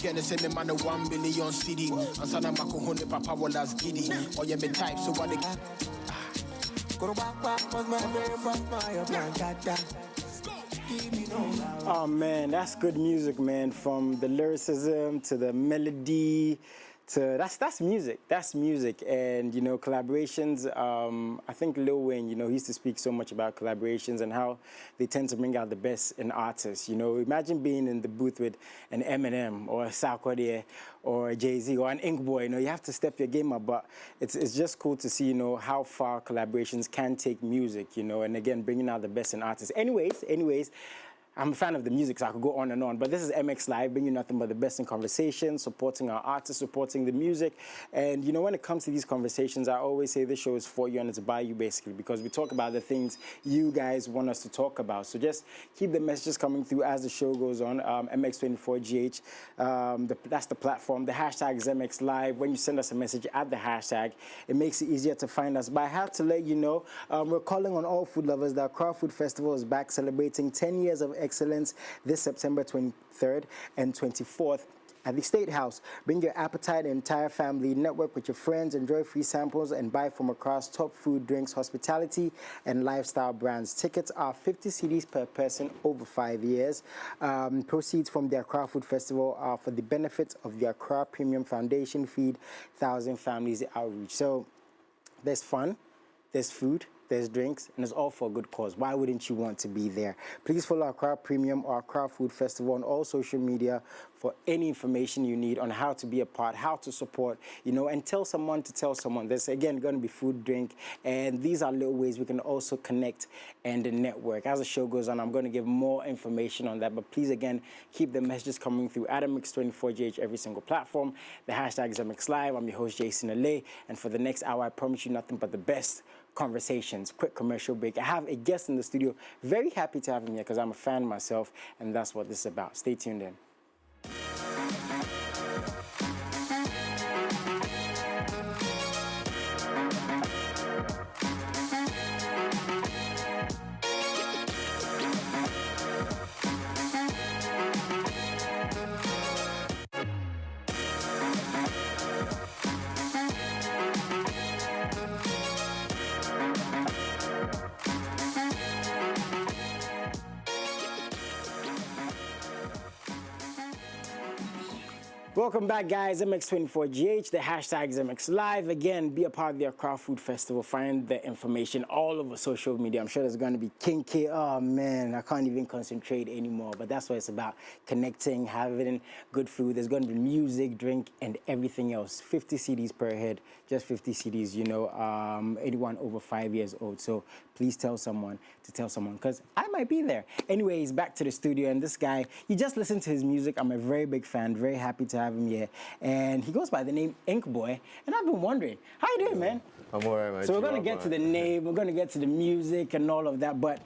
Get the same man a 1 billion CD. And Sana Makohone Papa Wallace Giddy. Or you me type, so what they. Oh man, that's good music, man. From the lyricism to the melody, to that's music. That's music, and you know, collaborations. I think Lil Wayne, you know, he used to speak so much about collaborations and how they tend to bring out the best in artists. You know, imagine being in the booth with an Eminem or a Sarkodie or a Jay-Z or an Inkboy. You know, you have to step your game up, but it's just cool to see, you know, how far collaborations can take music. You know, and again, bringing out the best in artists. Anyways. I'm a fan of the music, so I could go on and on. But this is MXLIVE, bringing you nothing but the best in conversation, supporting our artists, supporting the music. And, you know, when it comes to these conversations, I always say this show is for you and it's by you, basically, because we talk about the things you guys want us to talk about. So just keep the messages coming through as the show goes on. MX24GH, that's the platform. The hashtag is MXLIVE. When you send us a message at the hashtag, it makes it easier to find us. But I have to let you know, we're calling on all food lovers. The Accra Food Festival is back, celebrating 10 years of excellence this September 23rd and 24th at the State House. Bring your appetite and entire family. Network with your friends, enjoy free samples, and buy from across top food, drinks, hospitality, and lifestyle brands. Tickets are 50 cedis per person over 5 years. Proceeds from the Accra Food Festival are for the benefit of the Accra Premium Foundation Feed 1,000 Families Outreach. So there's fun, there's food, there's drinks, and it's all for a good cause. Why wouldn't you want to be there? Please follow Accra Premium or Accra Food Festival on all social media for any information you need on how to be a part, how to support, you know, and tell someone to tell someone. There's, again, going to be food, drink, and these are little ways we can also connect and network. As the show goes on, I'm going to give more information on that, but please, again, keep the messages coming through at MX24GH every single platform. The hashtag is MXLIVE. I'm your host, Jason Alay, and for the next hour, I promise you nothing but the best conversations. Quick commercial break. I have a guest in the studio. Very happy to have him here because I'm a fan myself, and that's what this is about. Stay tuned in. Welcome back, guys. MX24GH. The hashtag is MXLIVE. Again, be a part of the Accra Food Festival. Find the information all over social media. I'm sure there's going to be kinky. Oh, man, I can't even concentrate anymore. But that's what it's about, connecting, having good food. There's going to be music, drink, and everything else. 50 CDs per head, just 50 CDs, you know, anyone over 5 years old. So please tell someone to tell someone, because I might be there. Anyways, back to the studio. And this guy, you just listened to his music. I'm a very big fan, very happy to have him here, and he goes by the name Inkboy, and I've been wondering, how you doing, man? I'm alright, man. So we're going to get to the name, we're going to get to the music and all of that, but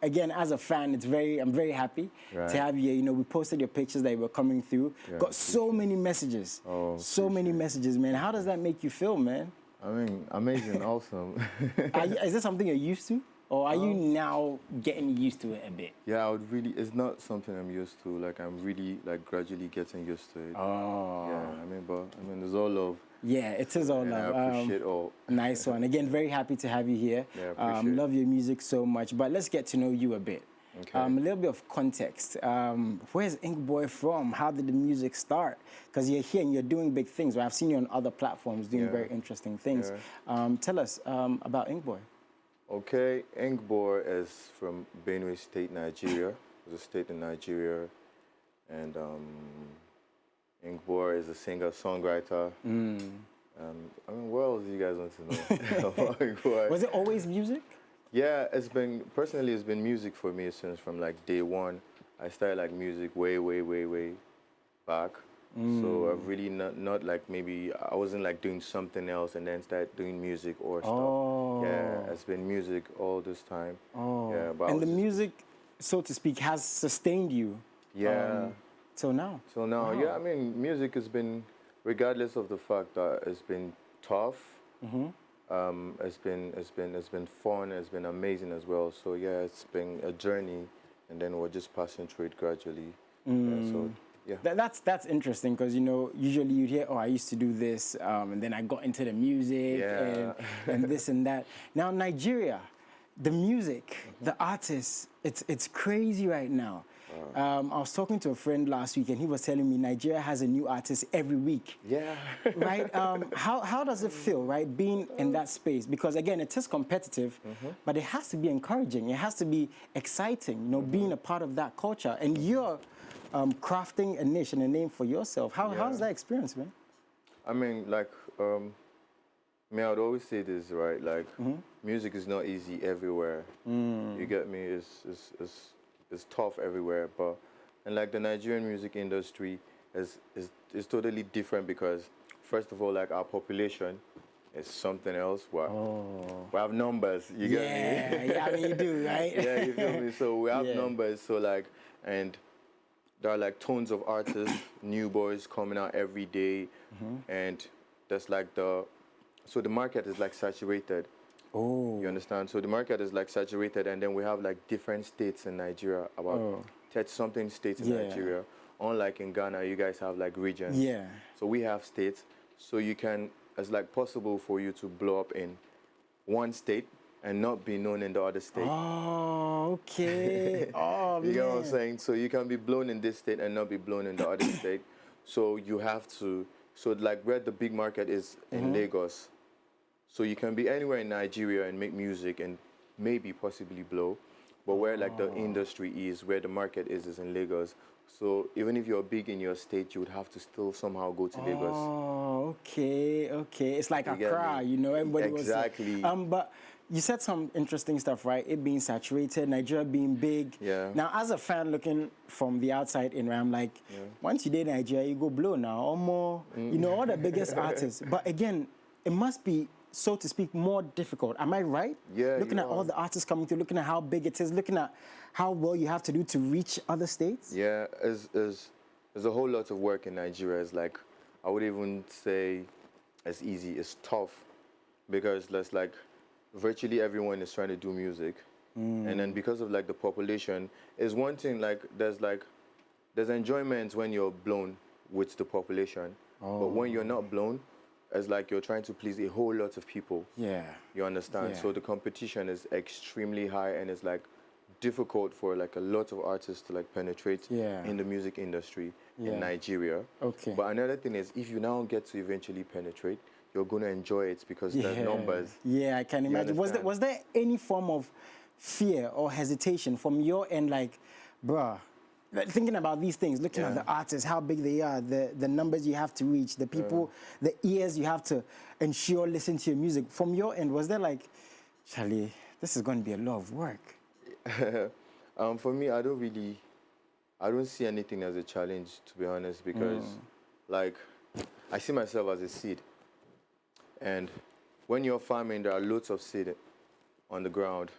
again, as a fan, I'm very happy to have you here. You know, we posted your pictures that were coming through, got so many messages, so many messages, man. How does that make you feel, man? I mean, amazing, awesome. Is this something you're used to? Or are you now getting used to it a bit? Yeah, I would really, it's not something I'm used to. Like, I'm really, like, gradually getting used to it. Oh. Yeah, there's all love. Yeah, it is all love. I appreciate all. Nice one. Again, very happy to have you here. Yeah, appreciate love your music so much. But let's get to know you a bit. Okay. A little bit of context. Where's Inkboy from? How did the music start? Because you're here and you're doing big things. I've seen you on other platforms doing very interesting things. Tell us about Inkboy. Okay, Inkboy is from Benue State, Nigeria. It's a state in Nigeria. And Inkboy is a singer-songwriter. I mean, what else do you guys want to know about Inkboy? Was it always music? Yeah, personally, it's been music for me since from like day one. I started like music way back. So I've really not like, maybe I wasn't like doing something else and then started doing music or stuff. Yeah, it's been music all this time. Yeah, but and the music, so to speak, has sustained you. Yeah. Till now. Till now, yeah. I mean, music has been, regardless of the fact that it's been tough. It's been fun. It's been amazing as well. So yeah, it's been a journey, and then we're just passing through it gradually. Yeah, so Yeah. That's interesting because, you know, usually you'd hear, oh, I used to do this, and then I got into the music and this and that. Now, Nigeria, the music, the artists, it's crazy right now. I was talking to a friend last week, and he was telling me Nigeria has a new artist every week. Yeah. Right? How does it feel, right, being in that space? Because, again, it is competitive, but it has to be encouraging. It has to be exciting, you know, being a part of that culture. And you're crafting a niche and a name for yourself. How's that experience, man? I mean, like, I would always say this, right? Like, music is not easy everywhere. You get me? It's tough everywhere, and like the Nigerian music industry is totally different because, first of all, like our population is something else. We have numbers. You get me? Yeah, I mean you do, right? Yeah, you feel me? So we have numbers. So like, and there are like tons of artists, new boys coming out every day, and that's like so the market is like saturated. Oh. You understand? So the market is like saturated, and then we have like different states in Nigeria, about 30-something states in Nigeria. Unlike in Ghana, you guys have like regions. Yeah. So we have states. So it's like possible for you to blow up in one state and not be known in the other state. Oh, okay. Oh, you get what I'm saying? So you can be blown in this state and not be blown in the other state. So you have to, like where the big market is in Lagos. So you can be anywhere in Nigeria and make music and maybe possibly blow, but where like the industry is, where the market is in Lagos. So even if you're big in your state, you would have to still somehow go to Lagos. Oh, okay. It's like Accra, you know, everybody exactly. was... but you said some interesting stuff, right? It being saturated, Nigeria being big. Yeah. Now, as a fan looking from the outside in, I'm like, once you did Nigeria, you go blow now, or more, you know, all the biggest artists. But again, it must be, so to speak, more difficult. Am I right? Yeah. Looking at all the artists coming through, looking at how big it is, looking at how well you have to do to reach other states? Yeah, there's a whole lot of work in Nigeria. It's like, I would even say it's easy, it's tough, because there's like, virtually everyone is trying to do music. And then because of like the population, is one thing, like there's enjoyment when you're blown with the population. But when you're not blown, it's like you're trying to please a whole lot of people. Yeah. You understand? Yeah. So the competition is extremely high, and it's like difficult for like a lot of artists to like penetrate in the music industry in Nigeria. Okay. But another thing is, if you now get to eventually penetrate, you're gonna enjoy it because there's numbers. Yeah, I can imagine. Was there any form of fear or hesitation from your end, like, bruh, like, thinking about these things, looking at the artists, how big they are, the numbers you have to reach, the people, the ears you have to ensure listen to your music. From your end, was there like, Charlie, this is going to be a lot of work? For me, I don't see anything as a challenge, to be honest, because like, I see myself as a seed. And when you're farming, there are loads of seed on the ground.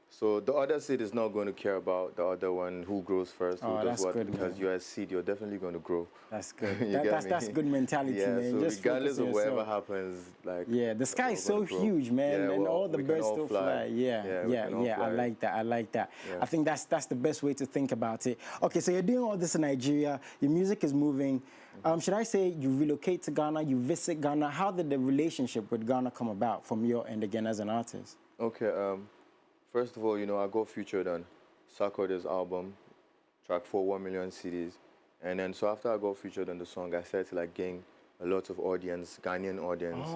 So the other seed is not going to care about the other one, who grows first, who does what, good, because man. you're a seed, you're definitely going to grow. That's good. That's good mentality, man. So just regardless of whatever happens, like... Yeah, the sky is so huge, man, and all the birds still fly. Yeah, I like that. Yeah. I think that's the best way to think about it. Okay, so you're doing all this in Nigeria, your music is moving. Should I say you relocate to Ghana, you visit Ghana? How did the relationship with Ghana come about from your end again as an artist? Okay, first of all, you know, I got featured on Sarkodie's album, track 4, 1 million CDs. And then, so after I got featured on the song, I started to like gain a lot of audience, Ghanaian audience.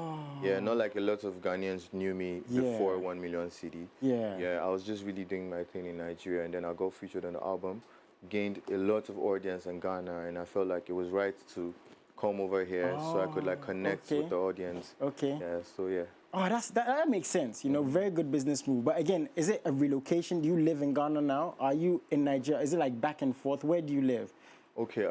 Yeah, not like a lot of Ghanaians knew me before 1 million CD. Yeah, I was just really doing my thing in Nigeria, and then I got featured on the album, gained a lot of audience in Ghana, and I felt like it was right to come over here so I could like connect with the audience. Okay. Yeah, so yeah. Oh, that makes sense. You know, very good business move. But again, is it a relocation? Do you live in Ghana now? Are you in Nigeria? Is it like back and forth? Where do you live? Okay,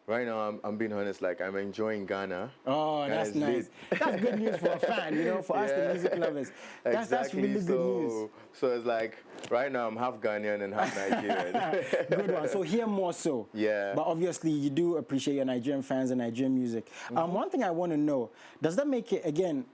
right now I'm being honest, like I'm enjoying Ghana. Oh, that's nice. That's good news for a fan, you know, for us the music lovers. That's really good news. So it's like, right now I'm half Ghanaian and half Nigerian. Good one. So here more so. Yeah. But obviously you do appreciate your Nigerian fans and Nigerian music. One thing I want to know, does that make it, again,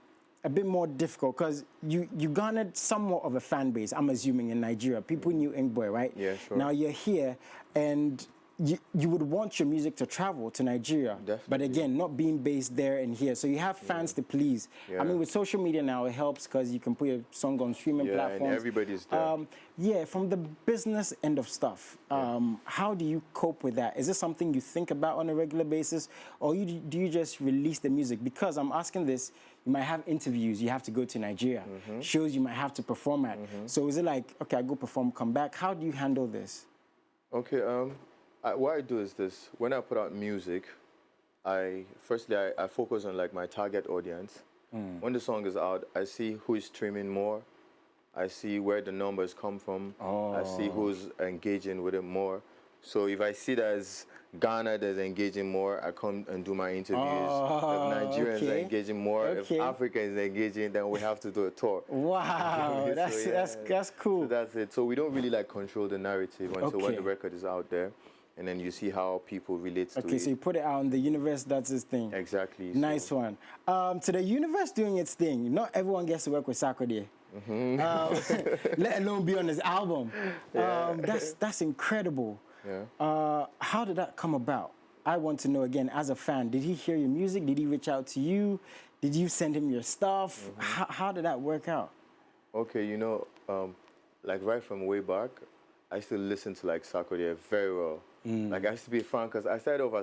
a bit more difficult? Because you garnered somewhat of a fan base, I'm assuming, in Nigeria. People knew Inkboy, right? Yeah, sure. Now you're here, and you would want your music to travel to Nigeria, Definitely. but again, not being based there and here. So you have fans to please. Yeah. I mean, with social media now, it helps because you can put your song on streaming platforms. And everybody's there. Yeah, from the business end of stuff, how do you cope with that? Is this something you think about on a regular basis, or do you just release the music? Because I'm asking this, you might have interviews, you have to go to Nigeria, shows you might have to perform at. So is it like, okay, I go perform, come back? How do you handle this? Okay, what I do is this. When I put out music, firstly I focus on like my target audience. When the song is out, I see who is streaming more. I see where the numbers come from. I see who's engaging with it more. So if I see that as Ghana that's engaging more, I come and do my interviews. If Nigerians are engaging more, if Africa is engaging, then we have to do a tour. Wow, So, that's cool. So that's it. So we don't really like control the narrative until when the record is out there, and then you see how people relate to it. Okay, so you put it out in the universe, that's its thing. Exactly. Nice one. To the universe doing its thing, not everyone gets to work with Sarkodie. Let alone be on his album. That's incredible. Yeah. How did that come about? I want to know again, as a fan, did he hear your music? Did he reach out to you? Did you send him your stuff? How did that work out? Okay, you know, like right from way back, I used to listen to like Sarkodie very well. Like I used to be a fan because I started off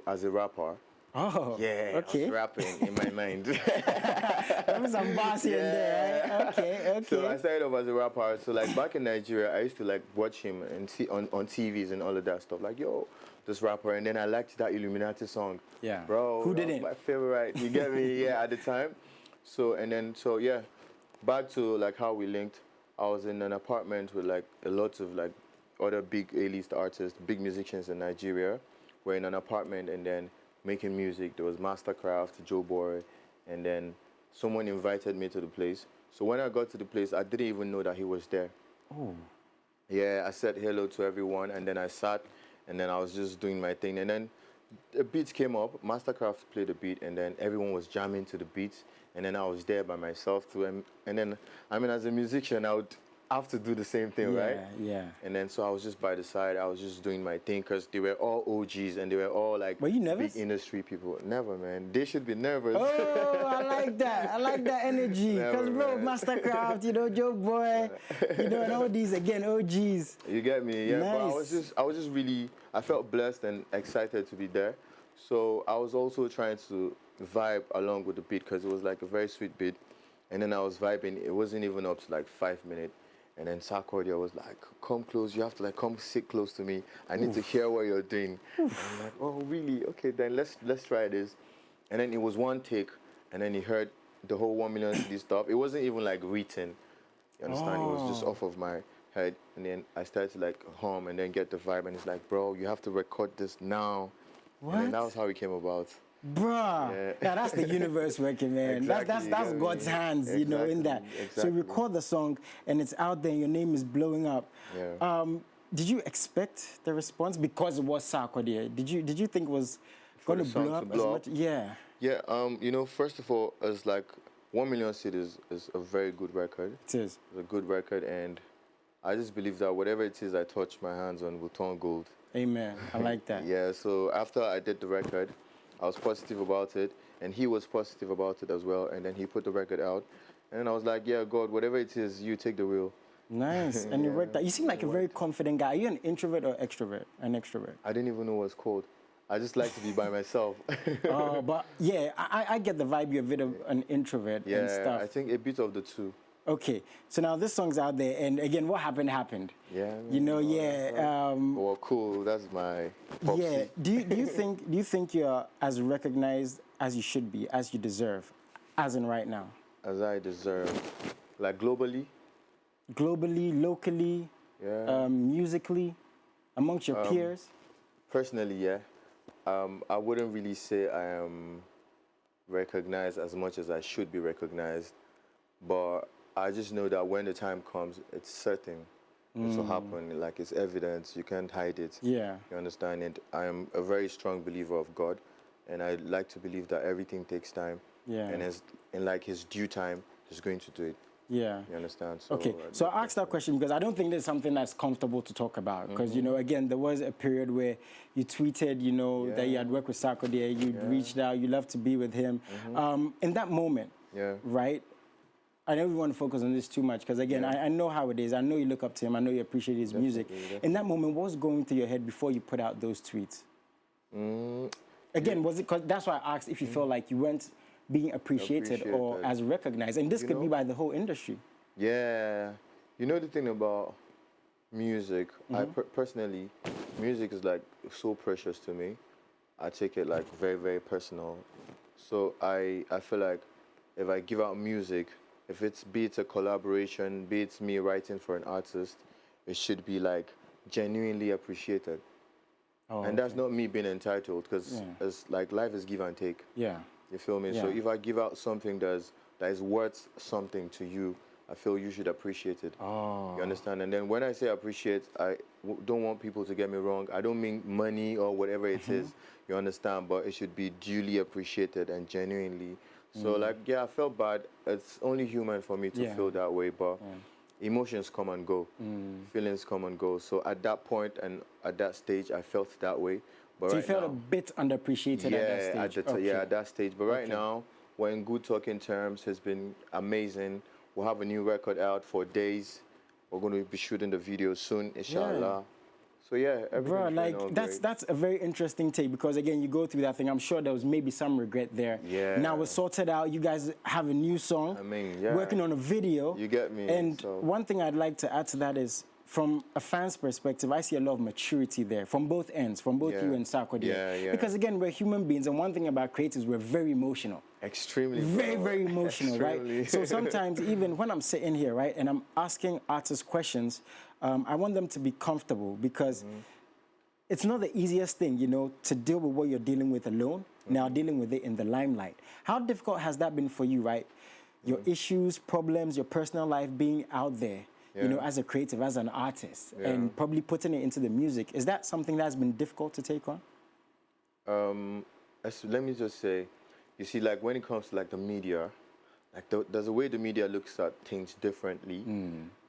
as a rapper. Oh, yeah, okay. I was rapping in my mind. There was some bass here and there, right? Okay. So I started off as a rapper. So like back in Nigeria, I used to like watch him and see on TVs and all of that stuff. Like, yo, this rapper. And then I liked that Illuminati song. Yeah. Bro, who that didn't? was my favorite. You get me? Yeah, at the time. So yeah, back to like how we linked. I was in an apartment with like a lot of like other big A-list artists, big musicians in Nigeria. We're in an apartment and then making music. There was Mastercraft, Joe Boy, and then someone invited me to the place. So when I got to the place, I didn't even know that he was there. Oh. Yeah, I said hello to everyone, and then I sat, and then I was just doing my thing. And then a beat came up, Mastercraft played a beat, and then everyone was jamming to the beats. And then I was there by myself too. And then, I mean, as a musician, I would have to do the same thing, right? Yeah. And then so I was just by the side, I was just doing my thing because they were all OGs and they were all like Were you nervous? big industry people. Never, man. They should be nervous. Oh, I like that. I like that energy. Because, bro, Mastercraft, you know, Joe Boy, you know, and all these, again, OGs. You get me? Yeah, nice. But I was just really, I felt blessed and excited to be there. So I was also trying to vibe along with the beat because it was like a very sweet beat. And then I was vibing. It wasn't even up to like 5 minutes. And then Sarkodie was like, come close, you have to like come sit close to me. I need to hear what you're doing. And I'm like, oh really? Okay, then let's try this. And then it was one take, and then he heard the whole 1 million CD stuff. It wasn't even like written. You understand? It was just off of my head. And then I started to like hum and then get the vibe, and it's like, bro, you have to record this now. What? And then that was how it came about. Bruh, yeah, that's the universe working, man. Exactly, that's God's hands, you know, in that. Exactly. So you record the song and it's out there and your name is blowing up. Yeah. Did you expect the response because it was Sarkodie? Did you think it was going to blow up as much? Yeah. Yeah. You know, first of all, it's like 1 million cities is a very good record. It is. It's a good record, and I just believe that whatever it is I touch my hands on will turn gold. Amen. I like that. Yeah. So after I did the record, I was positive about it, and he was positive about it as well. And then he put the record out, and then I was like, yeah, God, whatever it is, you take the wheel. Nice. And you worked out. You seem like a very confident guy. Are you an introvert or extrovert? An extrovert? I didn't even know what it's called. I just like to be by myself. But yeah, I get the vibe you're a bit of an introvert and stuff. Yeah, I think a bit of the two. Okay, so now this song's out there, and again, what happened. Yeah. Man, you know, yeah. Well, cool. That's my pop yeah. Do you think you're as recognized as you should be, as you deserve, as in right now? As I deserve, like globally. Globally, locally, musically, amongst your peers. Personally, yeah. I wouldn't really say I am recognized as much as I should be recognized, but I just know that when the time comes, it's certain. It will happen. Like, it's evidence. You can't hide it. Yeah. You understand? And I am a very strong believer of God, and I like to believe that everything takes time. Yeah. And in like his due time, he's going to do it. Yeah. You understand? So, Okay, so I asked that question because I don't think there's something that's comfortable to talk about. Because, you know, again, there was a period where you tweeted, you know, that you had worked with Sarkodie, you'd reached out, you loved to be with him. In that moment, right? I don't want to focus on this too much because, again, I know how it is. I know you look up to him. I know you appreciate his music. In that moment, what was going through your head before you put out those tweets? Again, was it because that's why I asked if you felt like you weren't being appreciated or as recognized, and this could be by the whole industry. Yeah, you know the thing about music, I personally, music is like so precious to me. I take it like very, very personal. So I feel like if I give out music, if it's, be it a collaboration, be it me writing for an artist, it should be like genuinely appreciated. And that's not me being entitled, because it's like life is give and take. Yeah. You feel me? So if I give out something that is worth something to you, I feel you should appreciate it. You understand? And then when I say appreciate, I don't want people to get me wrong. I don't mean money or whatever it is, you understand? But it should be duly appreciated and genuinely. So like, yeah, I felt bad. It's only human for me to feel that way, but emotions come and go. Feelings come and go. So at that point and at that stage, I felt that way. But so right you felt now, a bit underappreciated at that stage? At that stage. But right now, we're in good talking terms. Has been amazing. We'll have a new record out for days. We're going to be shooting the video soon, inshallah. So yeah, everything's like that's a very interesting take, because again, you go through that thing. I'm sure there was maybe some regret there. Yeah. Now it's sorted out. You guys have a new song. I mean, working on a video. You get me. And one thing I'd like to add to that is, from a fan's perspective, I see a lot of maturity there from both ends, from both you and Sarkodie. Because again, we're human beings, and one thing about creatives, we're very emotional. Extremely. Very, very emotional, right? So sometimes even when I'm sitting here, right, and I'm asking artists questions, I want them to be comfortable, because it's not the easiest thing, you know, to deal with what you're dealing with alone, now dealing with it in the limelight. How difficult has that been for you, right? Your issues, problems, your personal life being out there. You know, as a creative, as an artist, and probably putting it into the music. Is that something that's been difficult to take on? Let me just say, you see, like when it comes to like the media, like there's a way the media looks at things differently.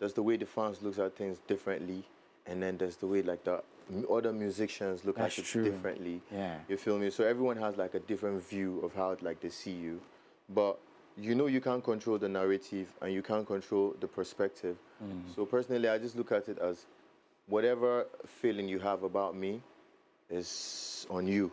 There's the way the fans looks at things differently, and then there's the way like the other musicians look at it differently. You feel me? So everyone has like a different view of how like they see you, but you know you can't control the narrative and you can't control the perspective. So personally, I just look at it as whatever feeling you have about me is on you.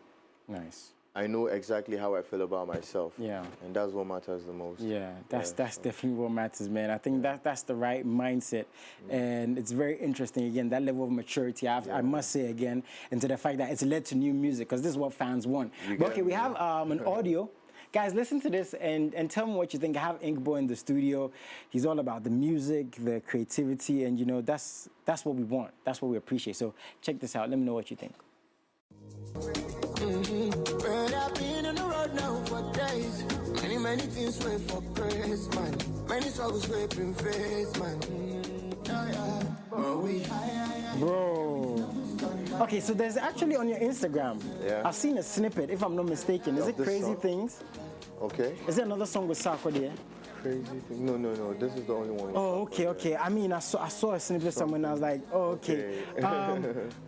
Nice. I know exactly how I feel about myself. And that's what matters the most. That's definitely what matters, man. I think that's the right mindset. And it's very interesting, again, that level of maturity, I must say again, into the fact that it's led to new music, because this is what fans want. But okay, we have an audio. Guys, listen to this and tell me what you think. I have Inkboy in the studio. He's all about the music, the creativity, and you know, that's what we want. That's what we appreciate. So check this out. Let me know what you think. I've been on the road now for days. Many things wait for praise, man. Many struggles wait in face, man. Bro. Okay, so there's actually on your Instagram, I've seen a snippet, if I'm not mistaken. Is it Crazy song? Things? Okay. Is there another song with Sarkodie? Crazy thing. No. This is the only one. Oh, okay. I mean, I saw a snippet somewhere and I was like, oh, okay.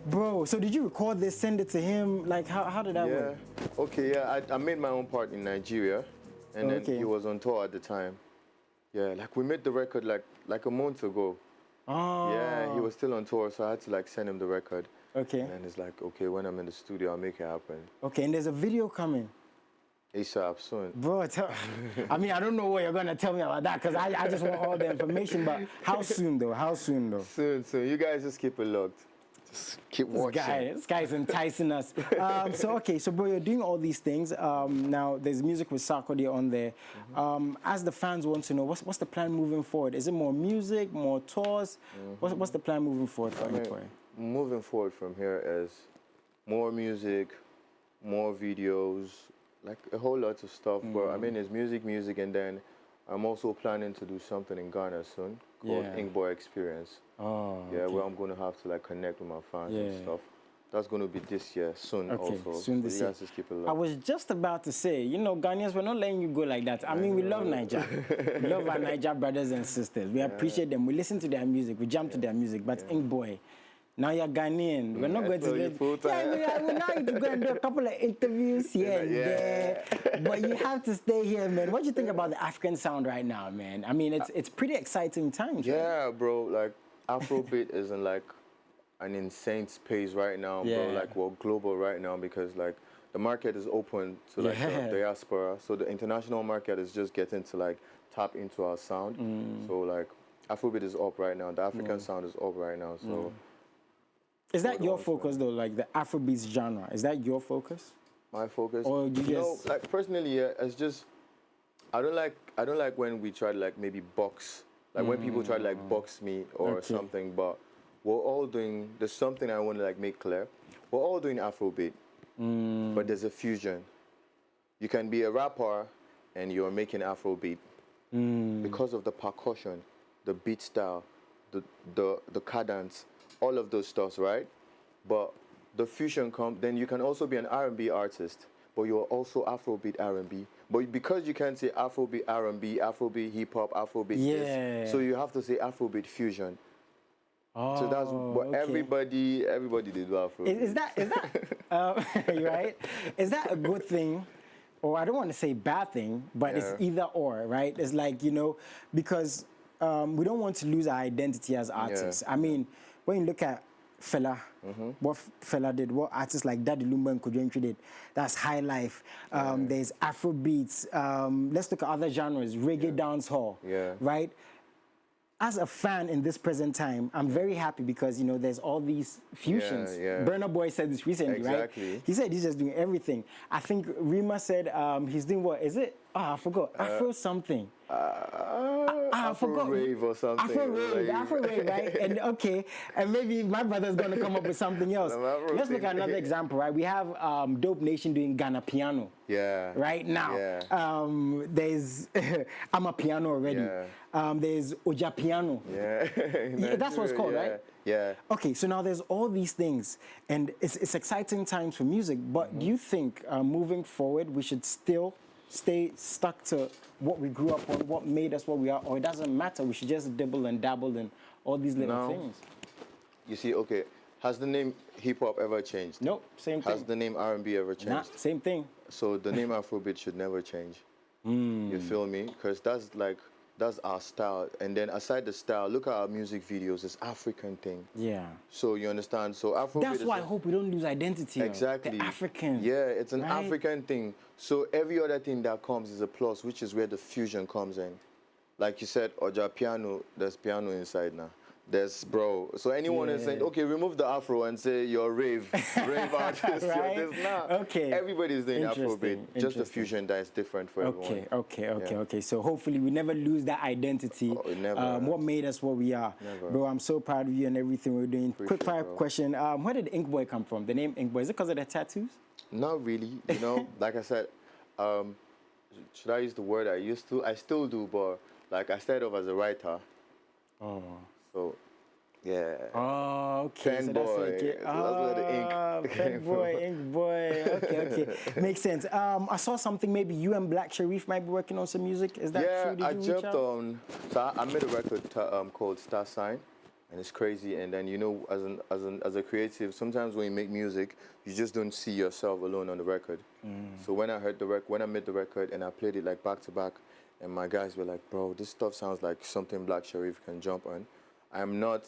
Bro, so did you record this, send it to him? Like, how did that work? Okay, I made my own part in Nigeria, and then he was on tour at the time. Yeah, like we made the record like a month ago. Yeah, he was still on tour, so I had to like send him the record. Okay. And it's like, okay, when I'm in the studio, I'll make it happen. Okay, and there's a video coming. ASAP soon. Bro, I mean, I don't know what you're going to tell me about that, because I just want all the information, but how soon, though? How soon, though? Soon. You guys just keep it locked. Just keep watching. This guy's enticing us. So bro, you're doing all these things. Now, there's music with Sarkodie on there. As the fans want to know, what's the plan moving forward? Is it more music, more tours? What's the plan moving forward for Inkboy? Moving forward from here is more music, more videos, like a whole lot of stuff. But I mean, it's music, and then I'm also planning to do something in Ghana soon called Inkboy Experience. Where I'm going to have to like connect with my fans and stuff. That's going to be this year, soon Okay, also. soon So this you year. guys just keep it low. I was just about to say, you know, Ghanaians, we're not letting you go like that. I mean, we love Niger. We love our Niger brothers and sisters. We appreciate them. We listen to their music. We jump to their music. But Ink Boy, now you're Ghanaian. We're not going to get... we now need to go and do a couple of interviews here and there. But you have to stay here, man. What do you think about the African sound right now, man? I mean, it's pretty exciting times. Yeah, right? Bro. Like, Afrobeat is in, like, an insane space right now, bro. Like, we're global right now because, like, the market is open to, like, the diaspora. So the international market is just getting to, like, tap into our sound. So, like, Afrobeat is up right now. The African sound is up right now, so... Is that your focus, though, like the Afrobeat genre? Is that your focus? My focus? Or you know, like, personally, yeah, it's just... I don't like when we try to, like, maybe box. Like, when people try to, like, box me or something, but we're all doing... There's something I want to, like, make clear. We're all doing Afrobeat, but there's a fusion. You can be a rapper and you're making Afrobeat because of the percussion, the beat style, the cadence, all of those stuff, right? But the fusion comes, then you can also be an R&B artist, but you're also Afrobeat R&B. But because you can't say Afrobeat R&B, Afrobeat hip hop, Afrobeat this, so you have to say Afrobeat fusion. Oh, so that's what everybody did Afrobeat. Is that right? Is that a good thing? Or I don't want to say bad thing, but it's either or, right? It's like, you know, because we don't want to lose our identity as artists. I mean, when you look at Fela, what Fela did, what artists like Daddy Lumba and Kojo did, that's high life. There's Afrobeats. Let's look at other genres, reggae dancehall, right? As a fan in this present time, I'm very happy because, you know, there's all these fusions. Burna Boy said this recently, right? He said he's just doing everything. I think Rima said he's doing what? Is it? I forgot. Afro something. I forgot. Rave or something. Afro rave, right? And okay, and maybe my brother's gonna come up with something else. Let's look at another example, right? We have Dope Nation doing Ghana piano. Right now. There's I'm a piano already. There's Oja piano. That's what it's called, right? Okay, so now there's all these things, and it's exciting times for music. But do you think moving forward we should still stay stuck to what we grew up on, what made us what we are, or it doesn't matter, we should just dibble and dabble in all these little things? You see, okay, has the name hip-hop ever changed? Nope, same thing. Has the name R&B ever changed? Nah, same thing. So the name Afrobeat should never change. You feel me? Because that's our style. And then aside the style, look at our music videos, it's African thing. So you understand? So Afrobeat that's why I hope we don't lose identity. Exactly. The African. Yeah, it's an African thing. So every other thing that comes is a plus, which is where the fusion comes in. Like you said, Oja piano, there's piano inside now. There's so anyone is saying, okay, remove the Afro and say you're rave artist. There's not. Everybody's doing Afrobeat. Just the fusion that is different for everyone. Okay. So hopefully we never lose that identity. What made us what we are. Bro, I'm so proud of you and everything we're doing. Quick fire question. Where did Ink Boy come from? The name Ink Boy, is it because of the tattoos? Not really. You know, like I said, should I use the word I used to? I still do, but like I started off as a writer. So, yeah. Okay. Pen so boy. That's where the ink Pen boy, Ink boy. Okay. Makes sense. I saw something, maybe you and Black Sharif might be working on some music. Is that true? Did I you jumped on. So I made a record called Star Sign, and it's crazy. And then, you know, as a creative, sometimes when you make music, you just don't see yourself alone on the record. So when I heard when I made the record and I played it like back to back, and my guys were like, bro, this stuff sounds like something Black Sharif can jump on. I'm not,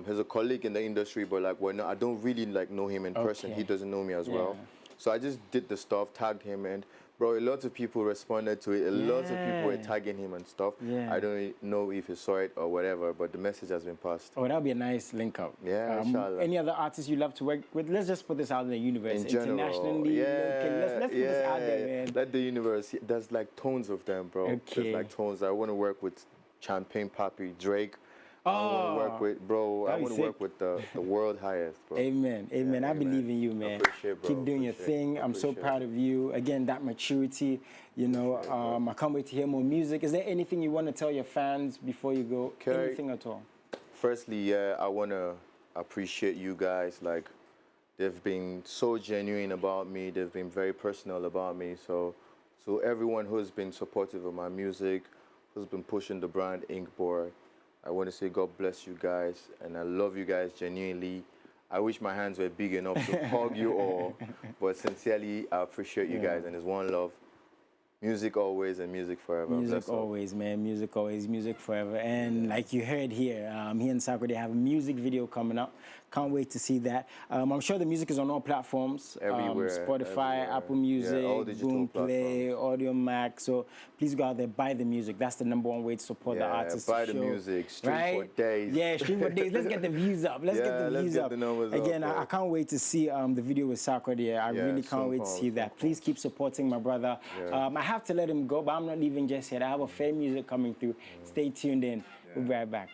he's a colleague in the industry, but like I don't really like know him in person. He doesn't know me as well. So I just did the stuff, tagged him, and bro, a lot of people responded to it. A lot of people were tagging him and stuff. I don't know if he saw it or whatever, but the message has been passed. Oh, that'll be a nice link up. Inshallah. Any other artists you love to work with? Let's just put this out in the universe. In general, internationally, let's put this out there, man. Let the universe. There's like tons of them, bro. There's like tons. I want to work with Champagne Papi, Drake. I want to work with, bro. I want to work with the world highest, bro. Amen. I believe in you, man. Keep doing your thing. I'm so proud of you. Again, that maturity, you know. I can't wait to hear more music. Is there anything you want to tell your fans before you go? Anything at all? Firstly, I want to appreciate you guys. Like, They've been so genuine about me. They've been very personal about me. So everyone who's been supportive of my music, who's been pushing the brand Inkboard, I want to say God bless you guys, and I love you guys genuinely. I wish my hands were big enough to hug you all, but sincerely, I appreciate you guys, and it's one love. Music always and music forever. Music always, man. Music always, music forever. And like you heard here, he and Sakura, they have a music video coming up. Can't wait to see that. I'm sure the music is on all platforms. Everywhere. Spotify, everywhere. Apple Music, all digital Boom Play, platforms. Audio Max. So please go out there, buy the music. That's the #1 way to support the artist. Buy the music, stream for days. Yeah, stream for days. Let's get the views up. Let's get the views up. The numbers Again, up, I can't wait to see the video with Sakura there. I really can't wait to see that. Please keep supporting my brother. I have to let him go, but I'm not leaving just yet. I have a fair music coming through. Stay tuned in. We'll be right back.